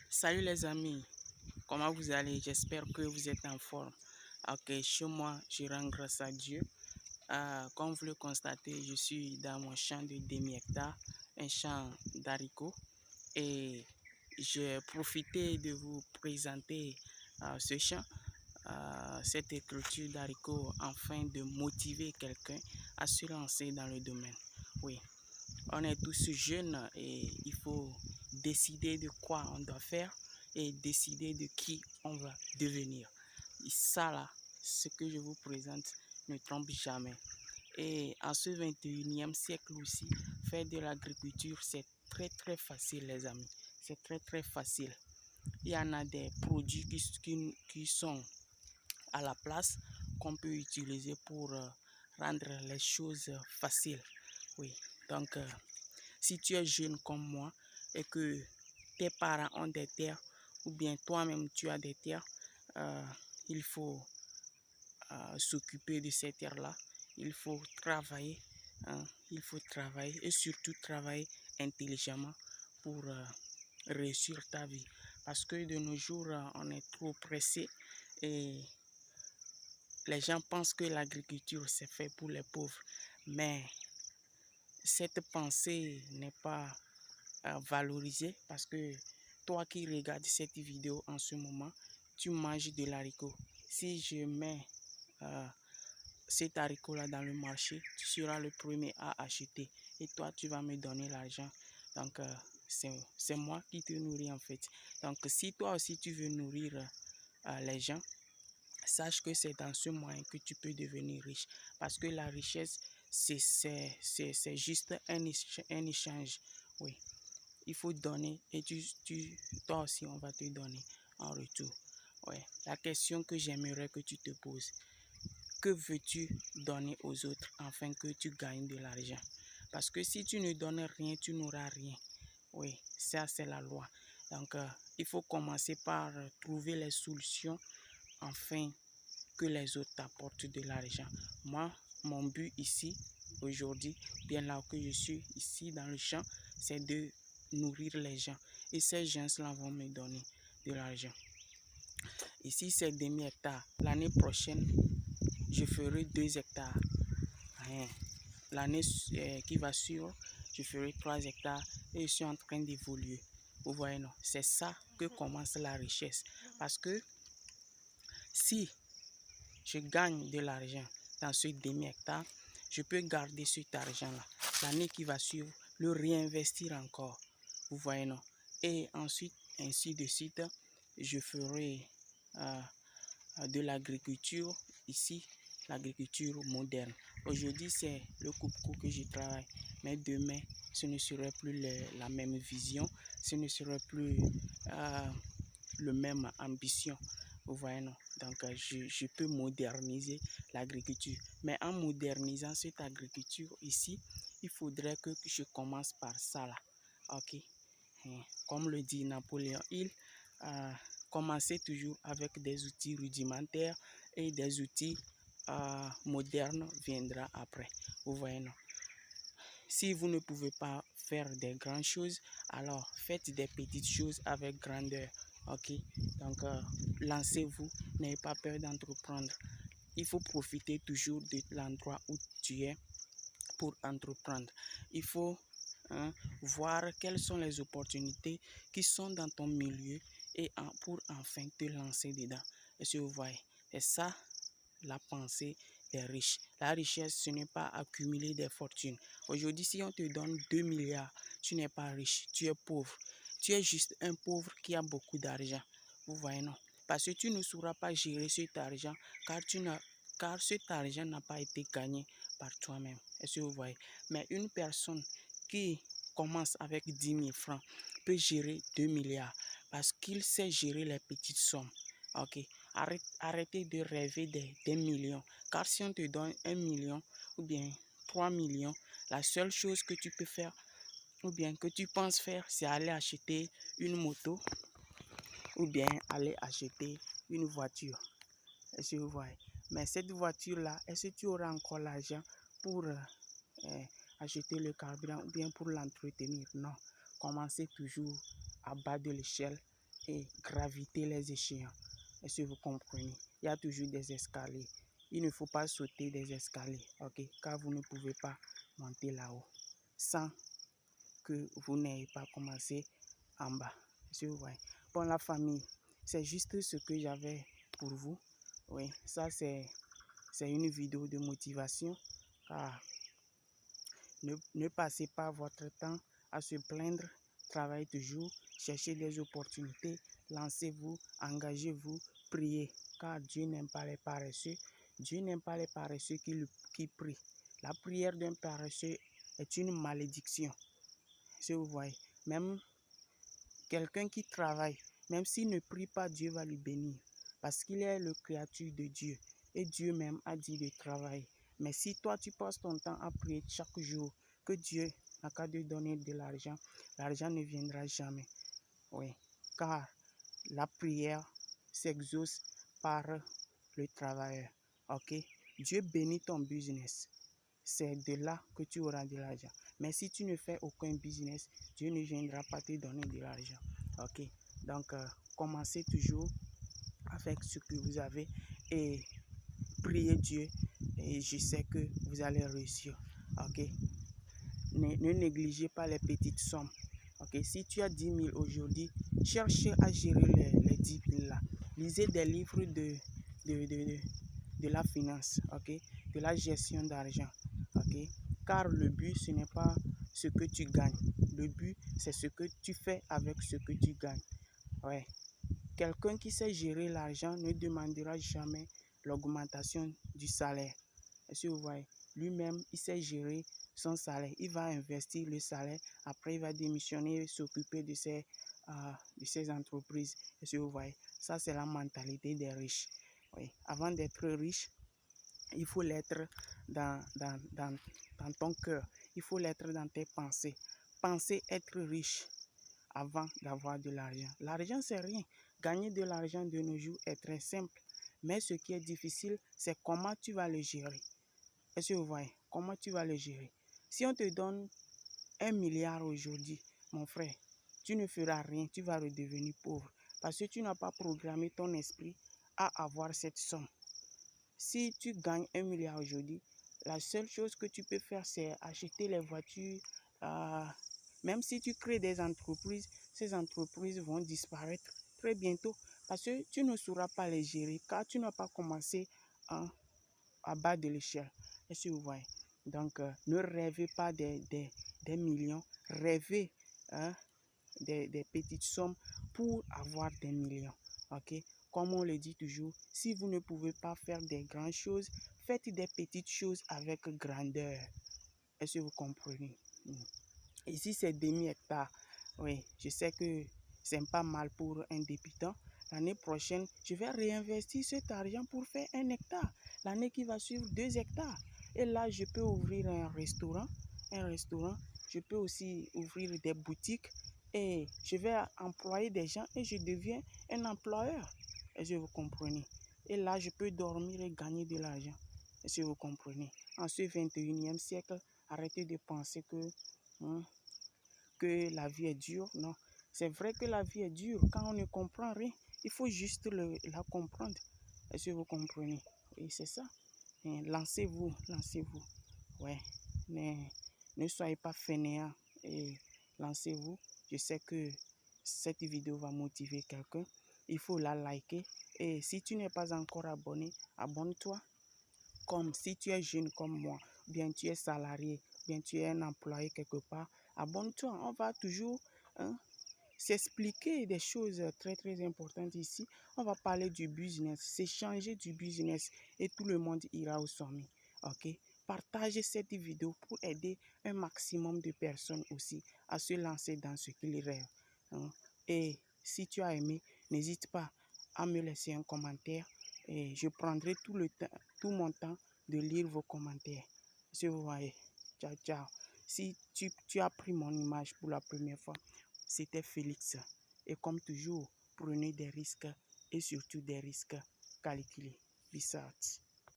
Salut les amis, comment vous allez? J'espère que vous êtes en forme. Ok, chez moi, je rends grâce à Dieu. Comme vous le constatez, je suis dans mon champ de demi-hectare, un champ d'haricots. Et j'ai profité de vous présenter ce champ, cette culture d'haricots, afin de motiver quelqu'un à se lancer dans le domaine. Oui, on est tous jeunes et il faut décider de quoi on doit faire et décider de qui on va devenir. Et ça là, ce que je vous présente ne trompe jamais. Et en ce 21e siècle aussi, faire de l'agriculture, c'est très facile les amis. C'est très facile. Il y en a des produits qui sont à la place qu'on peut utiliser pour rendre les choses faciles. Oui, donc si tu es jeune comme moi et que tes parents ont des terres ou bien toi-même tu as des terres, il faut s'occuper de ces terres-là. Il faut travailler, hein, il faut travailler et surtout travailler intelligemment pour réussir ta vie. Parce que de nos jours, on est trop pressé et les gens pensent que l'agriculture c'est fait pour les pauvres. Mais cette pensée n'est pas valorisée parce que toi qui regardes cette vidéo en ce moment, tu manges de l'haricot. Si je mets cet haricot-là dans le marché, tu seras le premier à acheter et toi, tu vas me donner l'argent. Donc, c'est moi qui te nourris en fait. Donc, si toi aussi tu veux nourrir les gens, sache que c'est dans ce moyen que tu peux devenir riche. Parce que la richesse, c'est juste un échange. Oui, il faut donner et toi aussi, on va te donner en retour. Ouais. La question que j'aimerais que tu te poses, que veux-tu donner aux autres afin que tu gagnes de l'argent? Parce que si tu ne donnes rien, tu n'auras rien. Oui, ça c'est la loi. Donc, il faut commencer par trouver les solutions afin que les autres t'apportent de l'argent. Moi, mon but ici, aujourd'hui, bien là que je suis ici dans le champ, c'est de nourrir les gens. Et ces gens-là vont me donner de l'argent. Ici, c'est demi-hectare. L'année prochaine, je ferai 2 hectares. L'année qui va suivre, je ferai 3 hectares et je suis en train d'évoluer. Vous voyez, non? C'est ça que commence la richesse. Parce que si je gagne de l'argent dans ce demi-hectare, je peux garder cet argent-là. L'année qui va suivre, le réinvestir encore. Vous voyez, non? Et ensuite, ainsi de suite, je ferai de l'agriculture ici, l'agriculture moderne. Aujourd'hui, c'est le coupe-coupe que je travaille, mais demain, ce ne serait plus la même vision, ce ne serait plus le même ambition. Vous voyez, non? Donc, je peux moderniser l'agriculture. Mais en modernisant cette agriculture ici, il faudrait que je commence par ça là. Ok? Comme le dit Napoléon Hill, commencez toujours avec des outils rudimentaires et des outils modernes viendra après. Vous voyez, non? Si vous ne pouvez pas faire des grandes choses, alors faites des petites choses avec grandeur. Ok? Donc, lancez-vous, n'ayez pas peur d'entreprendre. Il faut profiter toujours de l'endroit où tu es pour entreprendre. Il faut voir quelles sont les opportunités qui sont dans ton milieu et pour enfin te lancer dedans. Est-ce que vous voyez? C'est ça la pensée des riches. La richesse, ce n'est pas accumuler des fortunes. Aujourd'hui, si on te donne 2 milliards, tu n'es pas riche, tu es pauvre. Tu es juste un pauvre qui a beaucoup d'argent. Vous voyez, non? Parce que tu ne sauras pas gérer cet argent car cet argent n'a pas été gagné par toi-même. Est-ce que vous voyez? Mais une personne qui commence avec 10 000 francs peut gérer 2 milliards parce qu'il sait gérer les petites sommes. Ok? Arrêtez de rêver des millions. Car si on te donne 1 million ou bien 3 millions, la seule chose que tu peux faire ou bien que tu penses faire, c'est aller acheter une moto ou bien aller acheter une voiture. Est-ce que vous voyez? Mais cette voiture-là, est-ce que tu auras encore l'argent pour acheter le carburant ou bien pour l'entretenir? Non. Commencez toujours à bas de l'échelle et graviter les échelons. Est-ce que vous comprenez? Il y a toujours des escaliers. Il ne faut pas sauter des escaliers, ok? Car vous ne pouvez pas monter là-haut sans que vous n'ayez pas commencé en bas. Est-ce que vous voyez? Bon, la famille, c'est juste ce que j'avais pour vous. Oui, ça c'est une vidéo de motivation. Car ne passez pas votre temps à se plaindre. Travaillez toujours, cherchez des opportunités, lancez-vous, engagez-vous, priez. Car Dieu n'aime pas les paresseux. Dieu n'aime pas les paresseux qui prient. La prière d'un paresseux est une malédiction. Si vous voyez, même quelqu'un qui travaille, même s'il ne prie pas, Dieu va lui bénir. Parce qu'il est le créature de Dieu. Et Dieu même a dit de travailler. Mais si toi, tu passes ton temps à prier chaque jour, que Dieu n'a qu'à te donner de l'argent ne viendra jamais. Oui, car la prière s'exauce par le travailleur. Ok? Dieu bénit ton business. C'est de là que tu auras de l'argent. Mais si tu ne fais aucun business, Dieu ne viendra pas te donner de l'argent. Ok? Donc, commencez toujours avec ce que vous avez et priez Dieu. Et je sais que vous allez réussir. Ok? Ne négligez pas les petites sommes. Ok? Si tu as 10 000 aujourd'hui, cherche à gérer les 10 000 là. Lisez des livres de la finance, ok? De la gestion d'argent. Okay? Car le but, ce n'est pas ce que tu gagnes. Le but, c'est ce que tu fais avec ce que tu gagnes. Ouais. Quelqu'un qui sait gérer l'argent ne demandera jamais l'augmentation du salaire. Est-ce que vous voyez? Lui-même, il sait gérer son salaire. Il va investir le salaire. Après, il va démissionner et s'occuper de ses entreprises. Est-ce que vous voyez? Ça, c'est la mentalité des riches. Oui. Avant d'être riche, il faut l'être dans ton cœur. Il faut l'être dans tes pensées. Penser être riche avant d'avoir de l'argent. L'argent, c'est rien. Gagner de l'argent de nos jours est très simple. Mais ce qui est difficile, c'est comment tu vas le gérer. Est-ce que vous voyez? Comment tu vas le gérer? Si on te donne 1 milliard aujourd'hui, mon frère, tu ne feras rien. Tu vas redevenir pauvre. Parce que tu n'as pas programmé ton esprit à avoir cette somme. Si tu gagnes 1 milliard aujourd'hui, la seule chose que tu peux faire, c'est acheter les voitures. Même si tu crées des entreprises, ces entreprises vont disparaître très bientôt parce que tu ne sauras pas les gérer car tu n'as pas commencé à bas de l'échelle. Est-ce que vous voyez? Donc, ne rêvez pas des millions, rêvez des petites sommes pour avoir des millions. Ok? Comme on le dit toujours, si vous ne pouvez pas faire des grandes choses, faites des petites choses avec grandeur. Est-ce que vous comprenez? Ici, c'est demi-hectare. Oui, je sais que c'est pas mal pour un débutant. L'année prochaine, je vais réinvestir cet argent pour faire 1 hectare. L'année qui va suivre, 2 hectares. Et là, je peux ouvrir un restaurant. Je peux aussi ouvrir des boutiques. Et je vais employer des gens et je deviens un employeur. Est-ce que vous comprenez? Et là, je peux dormir et gagner de l'argent. Est-ce que vous comprenez? En ce 21e siècle, arrêtez de penser que la vie est dure. Non, c'est vrai que la vie est dure. Quand on ne comprend rien, il faut juste la comprendre. Est-ce que vous comprenez? Oui, c'est ça. Lancez-vous, lancez-vous. Ouais, ne soyez pas fainéants et lancez-vous. Je sais que cette vidéo va motiver quelqu'un. Il faut la liker. Et si tu n'es pas encore abonné, abonne-toi. Comme si tu es jeune comme moi, bien tu es salarié, bien tu es un employé quelque part, abonne-toi. On va toujours s'expliquer des choses très très importantes ici. On va parler du business, s'échanger du business et tout le monde ira au sommet. Ok? Partagez cette vidéo pour aider un maximum de personnes aussi à se lancer dans ce qu'ils rêvent. Et si tu as aimé, n'hésite pas à me laisser un commentaire et je prendrai tout mon temps de lire vos commentaires. Si vous voyez, ciao, ciao. Si tu as pris mon image pour la première fois, c'était Félix. Et comme toujours, prenez des risques et surtout des risques calculés. Peace out.